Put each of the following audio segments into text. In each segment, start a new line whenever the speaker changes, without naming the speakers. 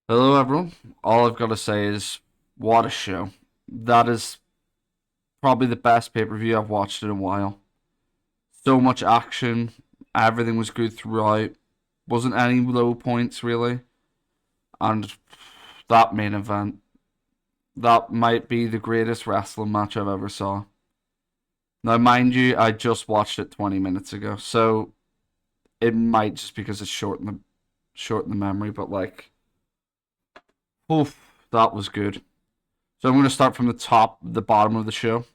Hello, everyone. All I've got to say is, what a show. That is probably the best pay per view I've watched in a while. So much action. Everything was good throughout. Wasn't any low points, really. And that main event, that might be the greatest wrestling match I've ever saw. Now, mind you, I just watched it 20 minutes ago, so it might just because it's short in the memory, but like, oof, that was good. So I'm going to start from the bottom of the show.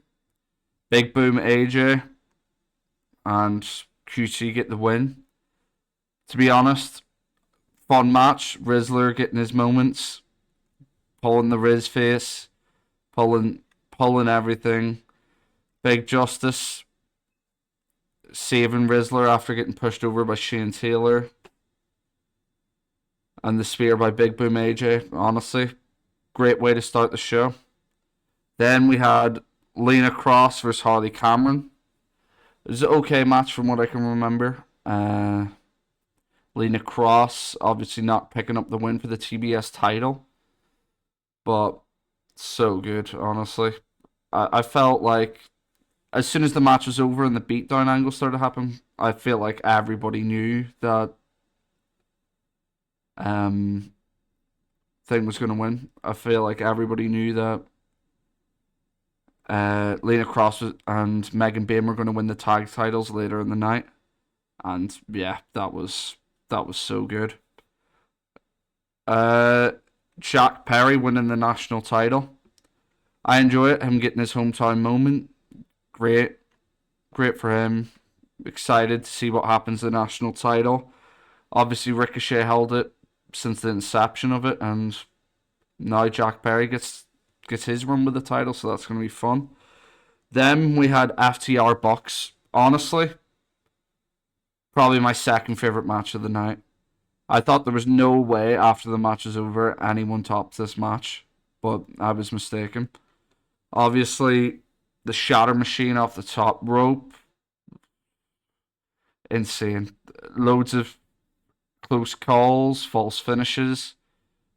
Big Boom AJ and QC get the win. To be honest, fun match. Rizzler getting his moments, pulling the Riz face, pulling pulling everything. Big Justice saving Rizzler after getting pushed over by Shane Taylor. And the spear by Big Boom AJ. Honestly, great way to start the show. Then we had Lena Cross versus Harley Cameron. It was an okay match from what I can remember. Lena Cross obviously not picking up the win for the TBS title, but so good, honestly. I felt like as soon as the match was over and the beatdown angle started to happen, I feel like everybody knew that um thing was going to win. I feel like everybody knew that Lena Cross and Megan Bayne were going to win the tag titles later in the night, and yeah, that was so good. Uh, Jack Perry winning the national title. I enjoy it. Him getting his hometown moment. Great, great for him. Excited to see what happens to the national title. Obviously, Ricochet held it since the inception of it, and now Jack Perry gets his run with the title, so that's going to be fun. Then we had FTR Bucks. Honestly, probably my second favorite match of the night. I thought there was no way after the match was over anyone topped this match, but I was mistaken. Obviously, the shatter machine off the top rope, insane. Loads of close calls, false finishes.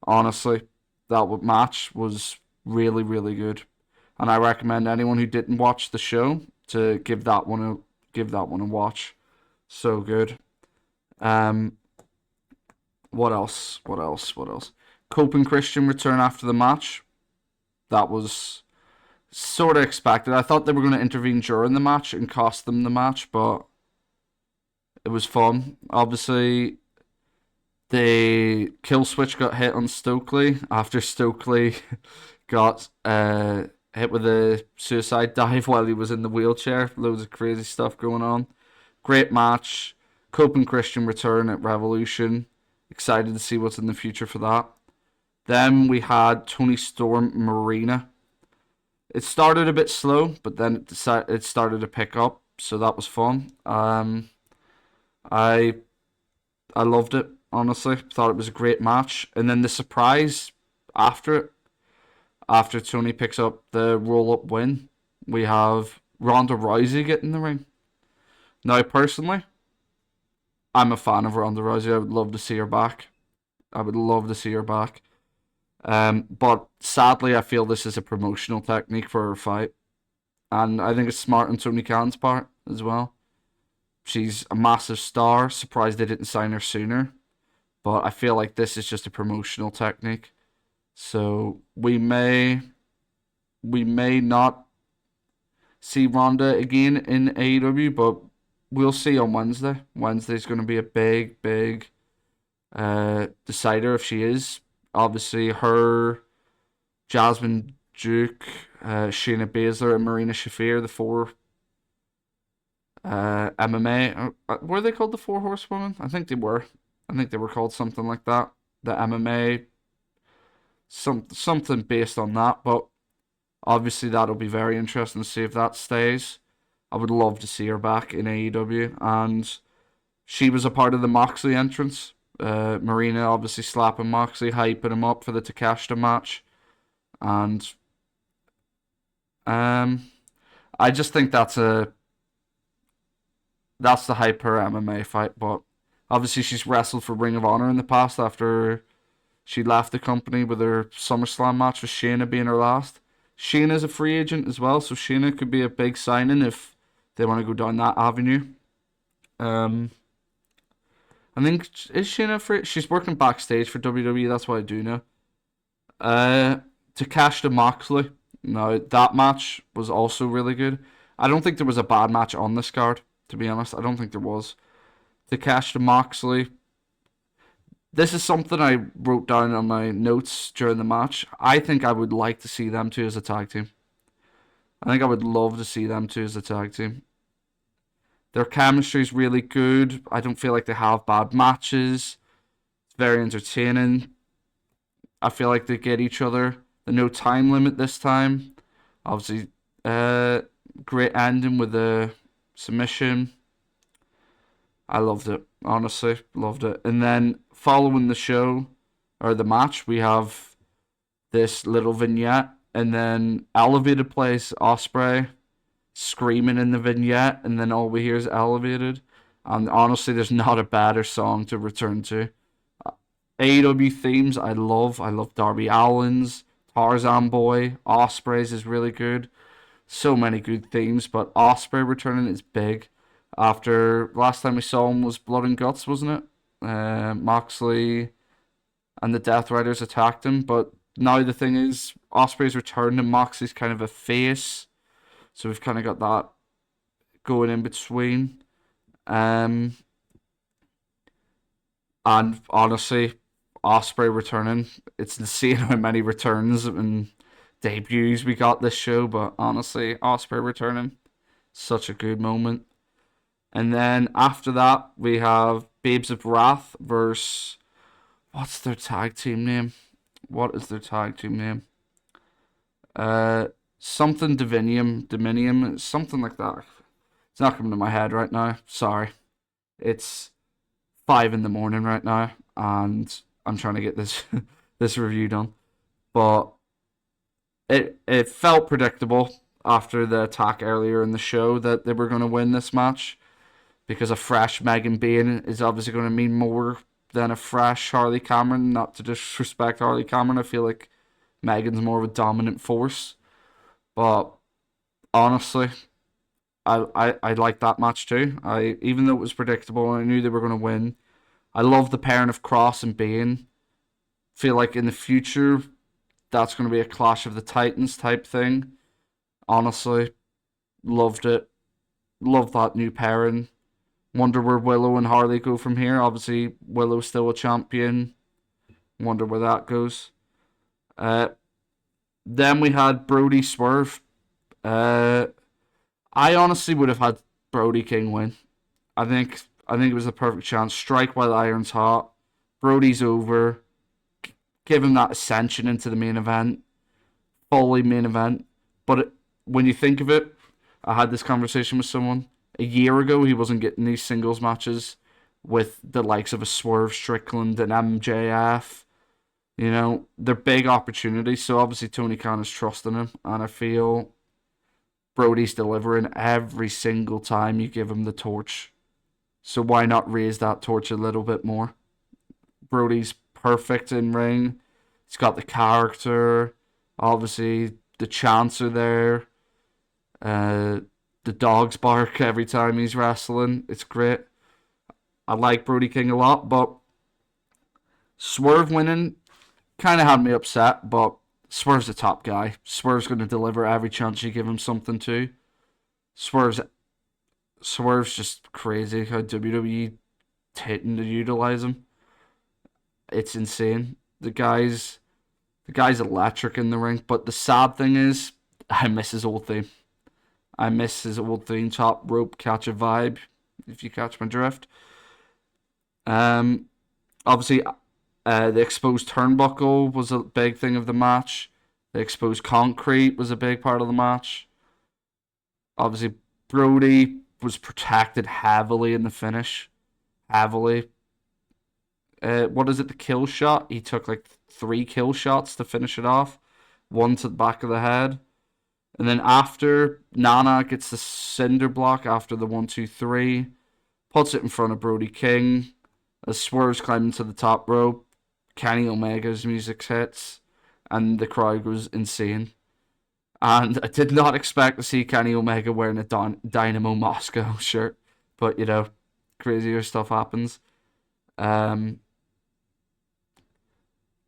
Honestly, that match was really, really good, and I recommend anyone who didn't watch the show to give that one a watch. So good. Um, what else? What else? What else? Cope and Christian return after the match. That was sort of expected. I thought they were going to intervene during the match and cost them the match, but it was fun. Obviously, the kill switch got hit on Stokely after Stokely got hit with a suicide dive while he was in the wheelchair. Loads of crazy stuff going on. Great match. Cope and Christian return at Revolution. Excited to see what's in the future for that. Then we had Tony Storm Marina. It started a bit slow, but then it started to pick up, so that was fun. I I loved it, honestly. Thought it was a great match. And then the surprise after it, after Tony picks up the roll up win, we have Ronda Rousey getting the ring. Now, personally, I'm a fan of Ronda Rousey. I would love to see her back. I would love to see her back. But sadly, I feel this is a promotional technique for her fight. And I think it's smart on Tony Khan's part as well. She's a massive star. Surprised they didn't sign her sooner. But I feel like this is just a promotional technique. So we may not see Ronda again in AEW, but we'll see on Wednesday. Wednesday's going to be a big, big decider if she is. Obviously, her, Jasmine Duke, Shayna Baszler, and Marina Shafir, the four MMA. Were they called the Four Horsewomen? I think they were. I think they were called something like that. The MMA, something based on that. But obviously, that'll be very interesting to see if that stays. I would love to see her back in AEW, and she was a part of the Moxley entrance. Marina obviously slapping Moxley, hyping him up for the Takeshita match, and um, I just think that's the hype per MMA fight. But obviously, she's wrestled for Ring of Honor in the past after She left the company with her SummerSlam match with Shayna being her last. Shayna's a free agent as well, so Shayna could be a big signing if they want to go down that avenue. Um, I think is Shayna free? She's working backstage for WWE. That's what I do know. Uh, Takeshita Moxley. No, that match was also really good. I don't think there was a bad match on this card. To be honest, I don't think there was. Takeshita Moxley. This is something I wrote down on my notes during the match. I think I would like to see them two as a tag team. I think I would love to see them two as a tag team. Their chemistry is really good. I don't feel like they have bad matches. It's very entertaining. I feel like they get each other. The no time limit this time. Obviously, great ending with the submission. I loved it. Honestly, loved it. And then following the show or the match, we have this little vignette, and then Elevated plays Osprey screaming in the vignette, and then all we hear is Elevated. And honestly, there's not a better song to return to. AEW themes I love. I love Darby Allin's, Tarzan Boy, Osprey's is really good. So many good themes, but Osprey returning is big. After last time we saw him was Blood and Guts, wasn't it? Moxley and the Death Riders attacked him, but now the thing is, Osprey's returned and Moxley's kind of a face, so we've kind of got that going in between. And honestly, Osprey returning, it's insane how many returns and debuts we got this show, but honestly, Osprey returning, such a good moment. And then after that, we have Babes of Wrath versus, what's their tag team name? What is their tag team name? Something Dominium, something like that. It's not coming to my head right now. Sorry. It's 5 in the morning right now, and I'm trying to get this this review done. But it felt predictable after the attack earlier in the show that they were going to win this match, because a fresh Megan Bayne is obviously going to mean more than a fresh Harley Cameron. Not to disrespect Harley Cameron, I feel like Megan's more of a dominant force. But honestly, I like that match too. Even though it was predictable and I knew they were going to win, I love the pairing of Cross and Bayne. Feel like in the future that's going to be a Clash of the Titans type thing. Honestly, loved it. Love that new pairing. Wonder where Willow and Harley go from here. Obviously, Willow's still a champion. Wonder where that goes. Then we had Brody Swerve. I honestly would have had Brody King win. I think it was the perfect chance. Strike while the iron's hot. Brody's over. Give him that ascension into the main event. Fully main event. But when you think of it, I had this conversation with someone. A year ago, he wasn't getting these singles matches with the likes of a Swerve Strickland and MJF. You know, they're big opportunities. So obviously Tony Khan is trusting him. And I feel Brody's delivering every single time you give him the torch. So why not raise that torch a little bit more? Brody's perfect in ring. He's got the character. Obviously, the chants are there. The dogs bark every time he's wrestling. It's great. I like Brody King a lot, but Swerve winning kind of had me upset, but Swerve's the top guy. Swerve's going to deliver every chance you give him something to. Swerve's just crazy how WWE hitting to utilize him. It's insane. The guy's electric in the ring. But the sad thing is, I miss his old theme. I miss his old theme. Top rope, catch a vibe. If you catch my drift. Obviously, the exposed turnbuckle was a big thing of the match. The exposed concrete was a big part of the match. Obviously, Brody was protected heavily in the finish. Heavily. What is it? The kill shot? He took like 3 kill shots to finish it off. 1 to the back of the head. And then after, Nana gets the cinder block after the 1, 2, 3. Puts it in front of Brody King. As Swerve's climbing to the top rope. Kenny Omega's music hits, and the crowd goes insane. And I did not expect to see Kenny Omega wearing a Dynamo Moscow shirt, but crazier stuff happens. Um,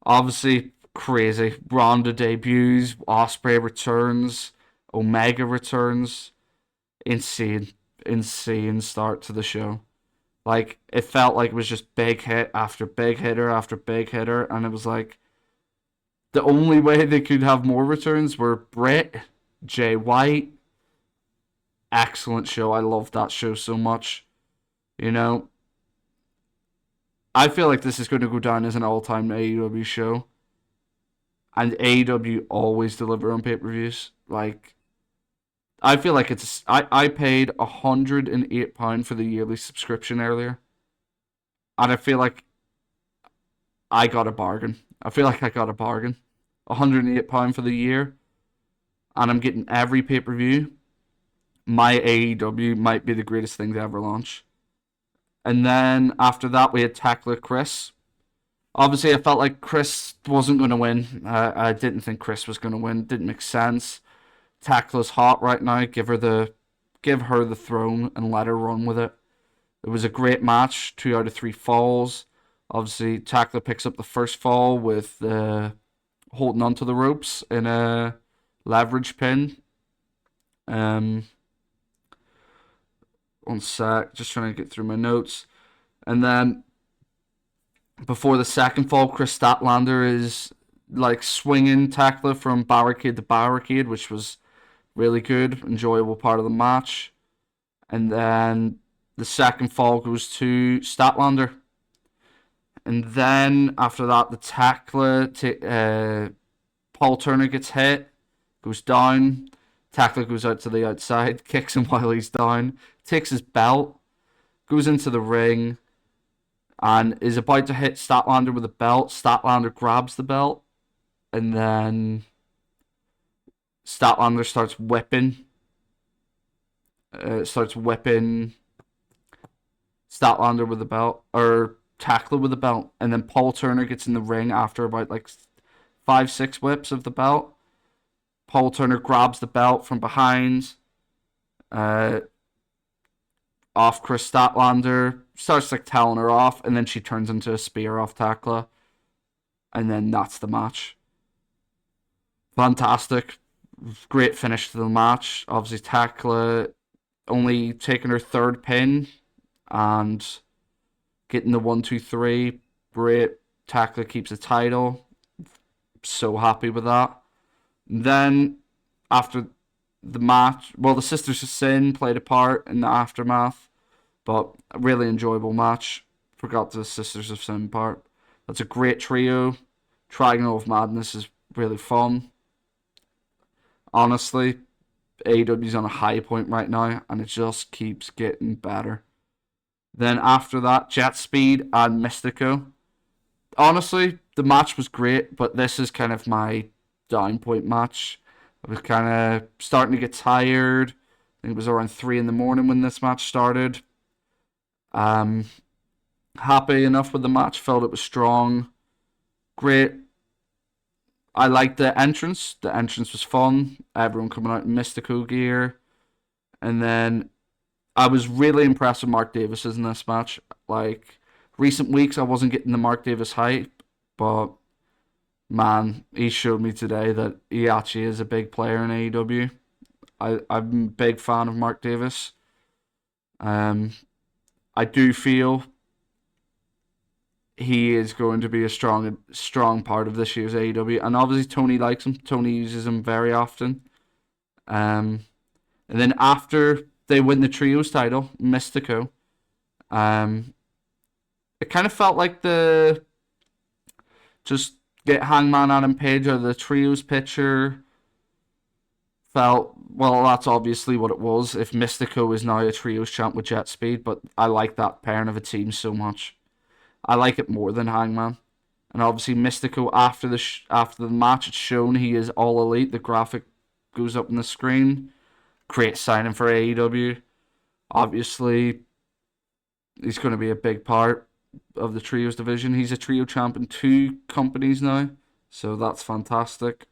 Obviously crazy. Ronda debuts, Osprey returns, Omega returns. Insane, insane start to the show. Like, it felt like it was just big hit after big hitter after big hitter, and it was like the only way they could have more returns were Britt, Jay White. Excellent show. I love that show so much. You know, I feel like this is going to go down as an all-time AEW show, and AEW always deliver on pay-per-views. Like, I feel like I paid £108 for the yearly subscription earlier, and I feel like I got a bargain. I feel like I got a bargain. £108 for the year, and I'm getting every pay-per-view. My AEW might be the greatest thing to ever launch. And then after that, we had Tackler Chris. Obviously, I felt like Chris wasn't going to win. I didn't think Chris was going to win. Didn't make sense. Tackler's hot right now. Give her the throne and let her run with it. It was a great match. 2 out of 3 falls. Obviously, Tackler picks up the first fall with holding onto the ropes in a leverage pin. One sec, just trying to get through my notes. And then before the second fall, Chris Statlander is like swinging Tackler from barricade to barricade, which was really good, enjoyable part of the match. And then the second fall goes to Statlander. And then after that, the Tackler, Paul Turner gets hit, goes down. Tackler goes out to the outside, kicks him while he's down, takes his belt, goes into the ring, and is about to hit Statlander with a belt. Statlander grabs the belt, and then Statlander starts whipping Statlander with the belt, or Tackler with the belt, and then Paul Turner gets in the ring after about like 5-6 whips of the belt. Paul Turner grabs the belt from behind, off Chris Statlander, starts like telling her off, and then she turns into a spear off Tackler, and then that's the match. Fantastic, great finish to the match. Obviously, Tackler only taking her 3rd pin and getting the 1-2-3. Great. Tackler keeps the title. So happy with that. Then, after the match, well, the Sisters of Sin played a part in the aftermath, but a really enjoyable match. Forgot the Sisters of Sin part. That's a great trio. Triangle of Madness is really fun. Honestly, AEW's on a high point right now, and it just keeps getting better. Then after that, Jet Speed and Mystico. Honestly, the match was great, but this is kind of my down point match. I was kind of starting to get tired. I think it was around 3 in the morning when this match started. Happy enough with the match. Felt it was strong. Great. I liked the entrance. The entrance was fun. Everyone coming out in Mystico gear. And then I was really impressed with Mark Davis in this match. Like, recent weeks I wasn't getting the Mark Davis hype, but man, he showed me today that he actually is a big player in AEW. I'm a big fan of Mark Davis. I do feel he is going to be a strong part of this year's AEW, and obviously Tony likes him. Tony uses him very often. And then after they win the trios title, Mystico, it kind of felt like just get Hangman Adam Page out of the trios picture. Well, that's obviously what it was. If Mystico is now a trios champ with Jet Speed, but I like that pairing of a team so much. I like it more than Hangman. And obviously Mystico, after the match, it's shown he is all elite. The graphic goes up on the screen. Great signing for AEW. Obviously, he's going to be a big part. of the trios division. He's a trio champ in two companies now, so that's fantastic.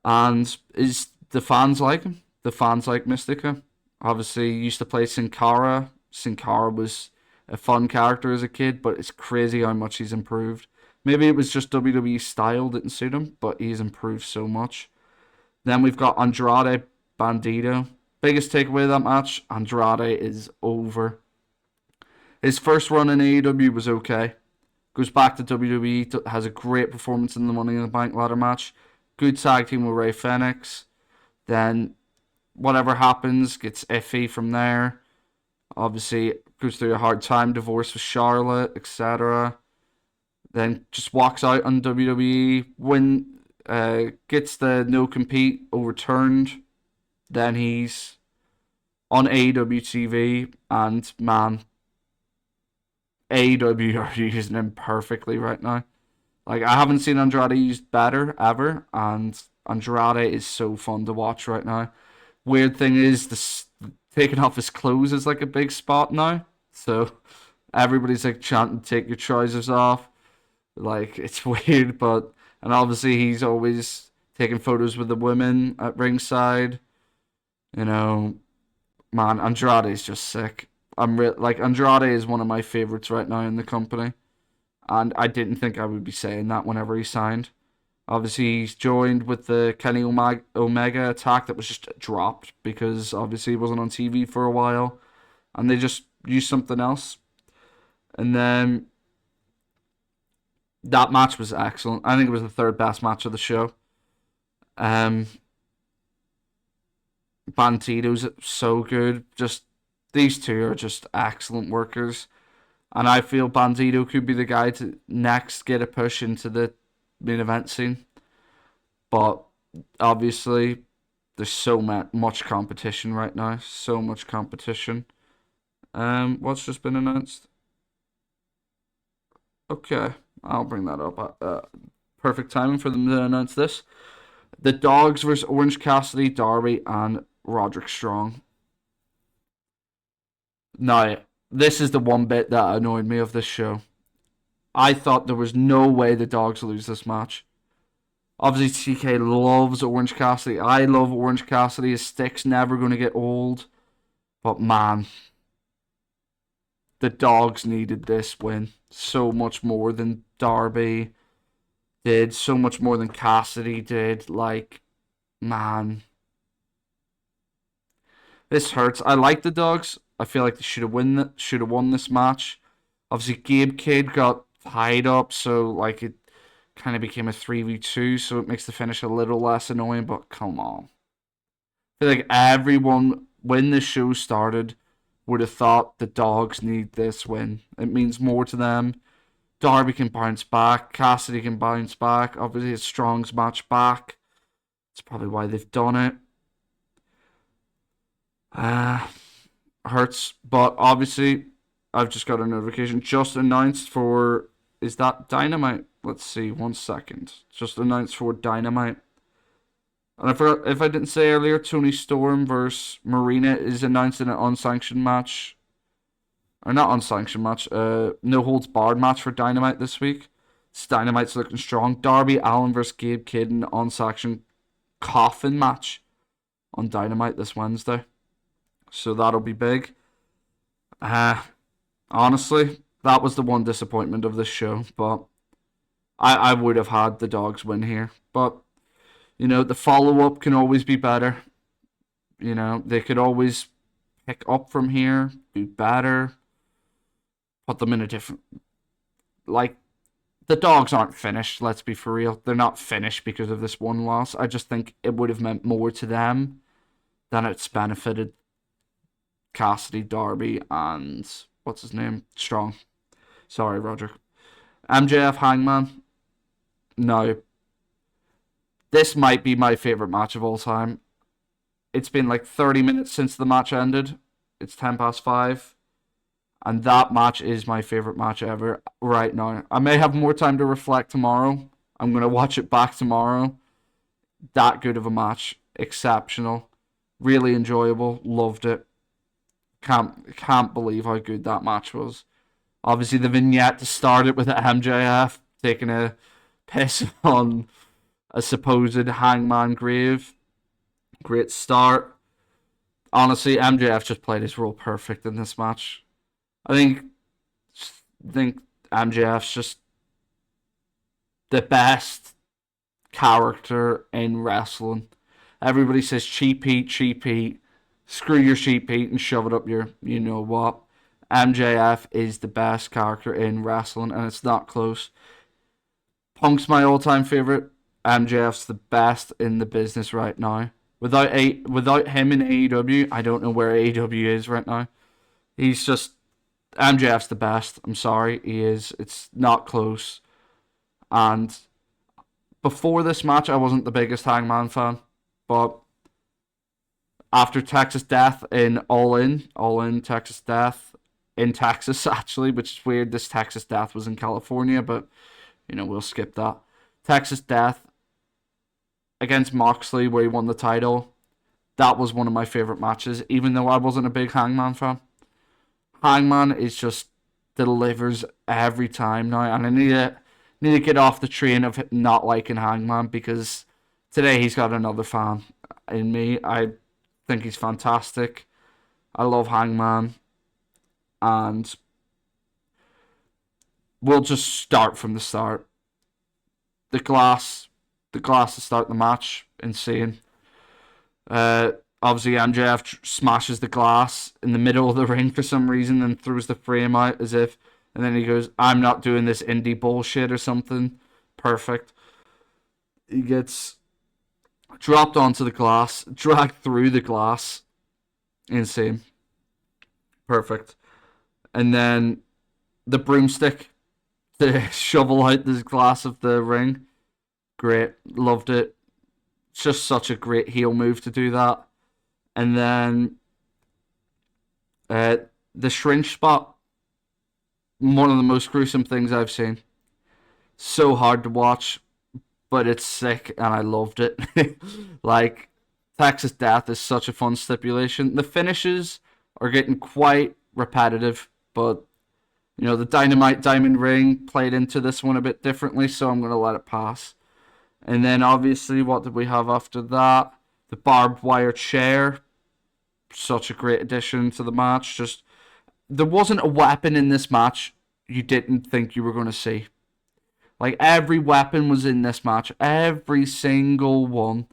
And is the fans like him? The fans like Mystica. Obviously, he used to play Sin Cara. Sin Cara was a fun character as a kid, but it's crazy how much he's improved. Maybe it was just WWE style didn't suit him, but he's improved so much. Then we've got Andrade Bandito. Biggest takeaway of that match: Andrade is over. His first run in AEW was okay. Goes back to WWE, has a great performance in the Money in the Bank ladder match. Good tag team with Ray Phoenix. Then whatever happens gets iffy from there. Obviously, goes through a hard time, divorce with Charlotte, etc. Then just walks out on WWE. Gets the no compete overturned. Then he's on AEW TV, and man, AEW are using him perfectly right now. Like, I haven't seen Andrade used better ever, and Andrade is so fun to watch right now. Weird thing is, this taking off his clothes is like a big spot now. So everybody's like chanting, "Take your trousers off." Like, it's weird, but and obviously he's always taking photos with the women at ringside. You know, man, Andrade is just sick. Like, Andrade is one of my favorites right now in the company, and I didn't think I would be saying that whenever he signed. Obviously, he's joined with the Kenny Omega attack that was just dropped because obviously he wasn't on TV for a while, and they just used something else. And then that match was excellent. I think it was the third best match of the show. Um, Bandito's so good. Just these two are just excellent workers, and I feel Bandito could be the guy to next get a push into the main event scene. But obviously, there's so much competition right now. So much competition. What's just been announced? Okay, I'll bring that up. Perfect timing for them to announce this. The Dogs versus Orange Cassidy, Darby, and Roderick Strong. Now, this is the one bit that annoyed me of this show. I thought there was no way the Dogs lose this match. Obviously, TK loves Orange Cassidy. I love Orange Cassidy. His stick's never going to get old. But man, the Dogs needed this win so much more than Darby did, so much more than Cassidy did. Like, man, this hurts. I like the Dogs. I feel like they should have won this match. Obviously, Gabe Kidd got tied up, so like it kind of became a 3v2, so it makes the finish a little less annoying. But come on, I feel like everyone when the show started would have thought the Dogs need this win. It means more to them. Darby can bounce back. Cassidy can bounce back. Obviously, it's Strong's match back. That's probably why they've done it. Hurts, but obviously, I've just got a notification. Just announced for. Is that Dynamite? Let's see. 1 second. Just announced for Dynamite. And I forgot, if I didn't say earlier, Tony Storm versus Marina is announced in an unsanctioned match. Or not unsanctioned match. No holds barred match for Dynamite this week. Dynamite's looking strong. Darby Allin versus Gabe Kidd in an unsanctioned coffin match on Dynamite this Wednesday. So that'll be big. Honestly, that was the one disappointment of this show. But I would have had the Dogs win here. But, the follow-up can always be better. They could always pick up from here, do better, put them in a different... Like, the Dogs aren't finished, let's be for real. They're not finished because of this one loss. I just think it would have meant more to them than it's benefited Cassidy, Darby, and... what's his name? Strong. Sorry, Roger. MJF Hangman. No. This might be my favourite match of all time. It's been like 30 minutes since the match ended. It's 5:10. And that match is my favourite match ever right now. I may have more time to reflect tomorrow. I'm going to watch it back tomorrow. That good of a match. Exceptional. Really enjoyable. Loved it. Can't believe how good that match was. Obviously, the vignette to start it with MJF taking a piss on a supposed Hangman grave. Great start. Honestly, MJF just played his role perfect in this match. I think MJF's just the best character in wrestling. Everybody says cheap heat, cheap heat. Screw your cheap heat and shove it up your you know what. MJF is the best character in wrestling, and it's not close. Punk's my all-time favorite. MJF's the best in the business right now. Without him in AEW, I don't know where AEW is right now. He's just MJF's the best. I'm sorry, he is. It's not close. And before this match, I wasn't the biggest Hangman fan, but after Texas Death in All In Texas Death in Texas actually, which is weird. This Texas Death was in California, but we'll skip that. Texas Death against Moxley, where he won the title. That was one of my favorite matches, even though I wasn't a big Hangman fan. Hangman is just delivers every time now, and I need to get off the train of not liking Hangman, because today he's got another fan in me. I think he's fantastic. I love Hangman, and we'll just start from the start. The glass to start the match, insane. Obviously MJF smashes the glass in the middle of the ring for some reason and throws the frame out and then he goes, "I'm not doing this indie bullshit" or something. Perfect. He gets dropped onto the glass, dragged through the glass. Insane. Perfect. And then the broomstick to shovel out the glass of the ring. Great. Loved it. Just such a great heel move to do that. And then the syringe spot. One of the most gruesome things I've seen. So hard to watch, but it's sick and I loved it. Like, Texas Death is such a fun stipulation. The finishes are getting quite repetitive, but the Dynamite Diamond Ring played into this one a bit differently, so I'm going to let it pass. And then obviously, what did we have after that? The barbed wire chair. Such a great addition to the match. Just, there wasn't a weapon in this match you didn't think you were going to see. Like, every weapon was in this match. Every single one.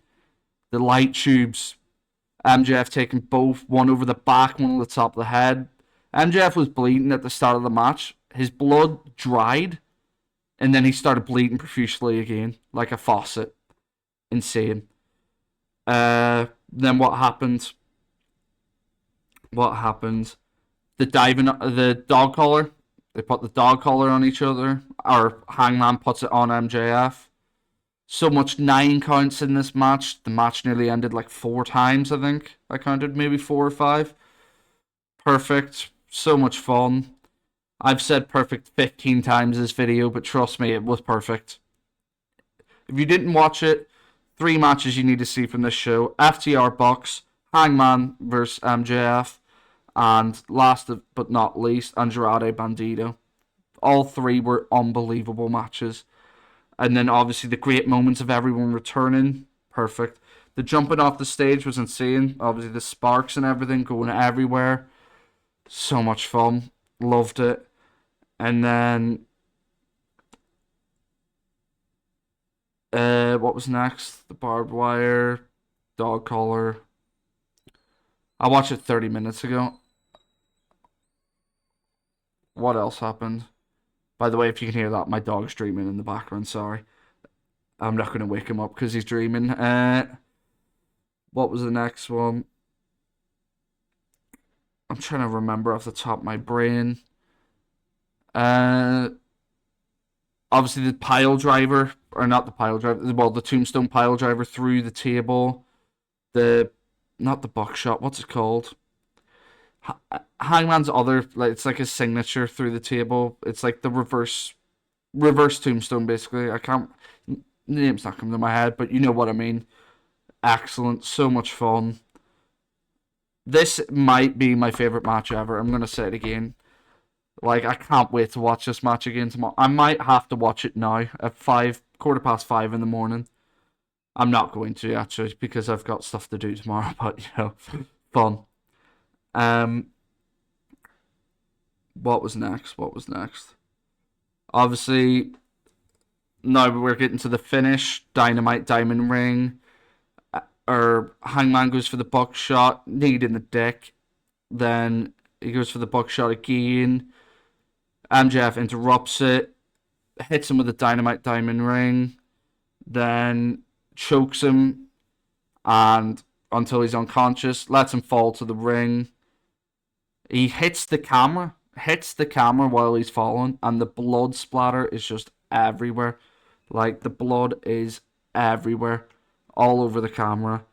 The light tubes. MJF taking both. One over the back, one on the top of the head. MJF was bleeding at the start of the match. His blood dried. And then he started bleeding profusely again. Like a faucet. Insane. Then what happened? The dog collar. They put the dog collar on each other. Or Hangman puts it on MJF. So much 9 counts in this match. The match nearly ended like 4 times, I think. I counted maybe 4 or 5. Perfect. So much fun. I've said perfect 15 times this video, but trust me, it was perfect. If you didn't watch it, 3 matches you need to see from this show. FTR Bucks, Hangman vs MJF, and last but not least, Andrade Bandito. All 3 were unbelievable matches. And then obviously the great moments of everyone returning. Perfect. The jumping off the stage was insane. Obviously the sparks and everything going everywhere. So much fun. Loved it. And then what was next? The barbed wire, dog collar. I watched it 30 minutes ago. What else happened? By the way, if you can hear that, my dog's dreaming in the background. Sorry. I'm not going to wake him up because he's dreaming. What was the next one? I'm trying to remember off the top of my brain. Obviously the pile driver, or not the pile driver, well, the tombstone pile driver through the table. Not the buckshot, what's it called? Hangman's other, like, it's like his signature through the table. It's like the reverse tombstone, basically. The name's not coming to my head, but you know what I mean. Excellent, so much fun. This might be my favorite match ever. I'm gonna say it again. Like, I can't wait to watch this match again tomorrow. I might have to watch it now at 5:15 in the morning. I'm not going to actually because I've got stuff to do tomorrow, but fun. Um, what was next? What was next? Obviously, now we're getting to the finish. Dynamite Diamond Ring. Or Hangman goes for the buckshot, knee in the dick. Then he goes for the buckshot again. MJF interrupts it, hits him with a Dynamite Diamond Ring, then chokes him, and until he's unconscious, lets him fall to the ring. He hits the camera while he's falling, and the blood splatter is just everywhere. Like, the blood is everywhere, all over the camera.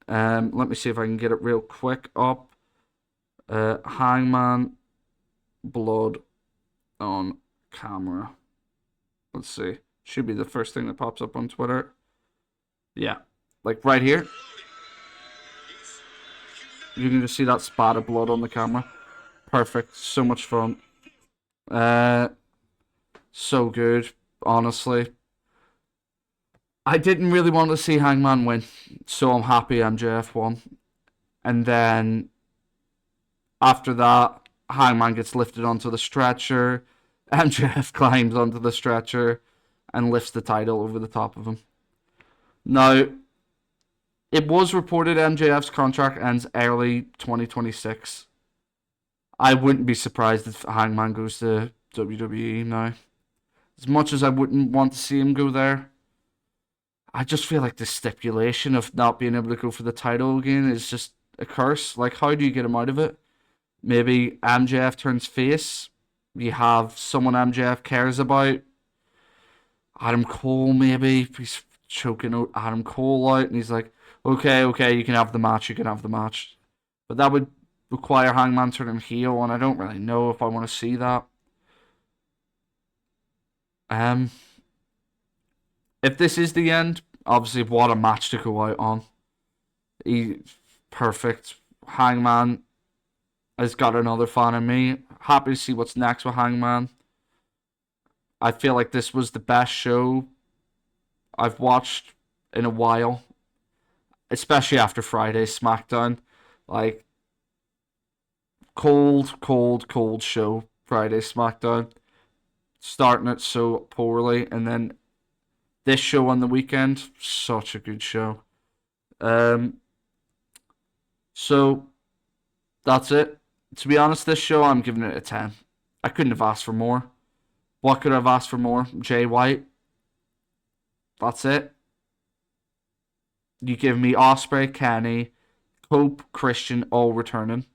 Let me see if I can get it real quick up. Hangman blood on camera. Let's see. Should be the first thing that pops up on Twitter. Yeah, like right here. You can just see that spot of blood on the camera. Perfect. So much fun. So good, honestly. I didn't really want to see Hangman win, so I'm happy MJF won. And then after that, Hangman gets lifted onto the stretcher. MJF climbs onto the stretcher and lifts the title over the top of him. Now, it was reported MJF's contract ends early 2026. I wouldn't be surprised if Hangman goes to WWE now. As much as I wouldn't want to see him go there, I just feel like the stipulation of not being able to go for the title again is just a curse. Like, how do you get him out of it? Maybe MJF turns face. You have someone MJF cares about. Adam Cole, maybe. He's choking Adam Cole out, and he's like, okay, you can have the match. But that would require Hangman turning heel, and I don't really know if I want to see that. If this is the end, obviously, what a match to go out on. Perfect. Hangman has got another fan in me. Happy to see what's next with Hangman. I feel like this was the best show I've watched in a while, especially after Friday's SmackDown. Like, cold show, Friday's SmackDown. Starting it so poorly, and then this show on the weekend, such a good show. So that's it. To be honest, this show I'm giving it a 10. I couldn't have asked for more. What could I have asked for more? Jay White. That's it. You give me Ospreay, Kenny, Hope, Christian, all returning.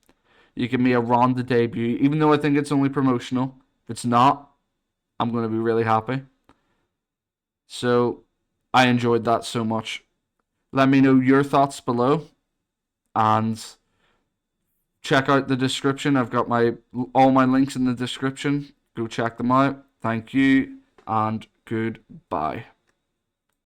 You give me a Ronda debut, even though I think it's only promotional. If it's not, I'm going to be really happy. So, I enjoyed that so much. Let me know your thoughts below. And check out the description. I've got all my links in the description. Go check them out. Thank you, and goodbye.